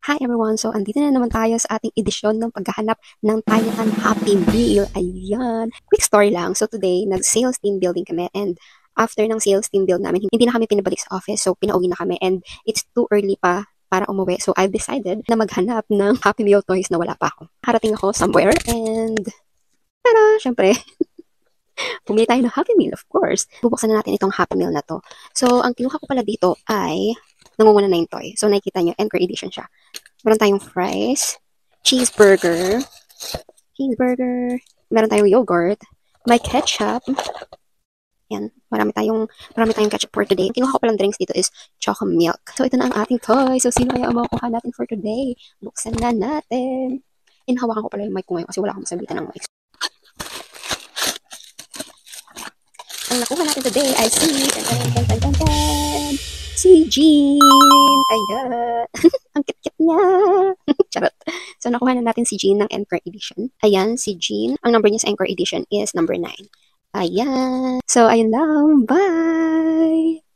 Hi everyone! So, andito na naman tayo sa ating edisyon ng paghahanap ng Thailand Happy Meal. Ayan! Quick story lang. So, today, nag-sales team building kami and after ng sales team build namin, hindi na kami pinabalik sa office. So, pinauwi na kami and it's too early pa para umuwi. So, I've decided na maghanap ng Happy Meal toys na wala pa ako. Harating ako somewhere and tara! Syempre, pumili tayo ng Happy Meal, of course. Bubuksan na natin itong Happy Meal na to. So, ang kinuha ko pala dito ay nangunguna na yung toy. So, nakikita nyo, Anchor Edition siya. Meron tayong fries, cheeseburger, meron tayong yogurt, may ketchup. Yan, marami tayong ketchup for today. Ang kinuha ko palang drinks dito is chocolate milk. So, ito na ang ating toy. So, sino kaya ang makukuha natin for today? Buksan na natin. Inhawakan ko pala yung mic ko ngayon kasi wala akong masabitan ng mic. Ang nakuha natin today ay si Jean! Ayan! Ang kit-kit niya! Charot. So, nakuha na natin si Jean ng Anchor Edition. Ayan, si Jean. Ang number niya sa Anchor Edition is number 9. Ayan. So, ayun lang. Bye!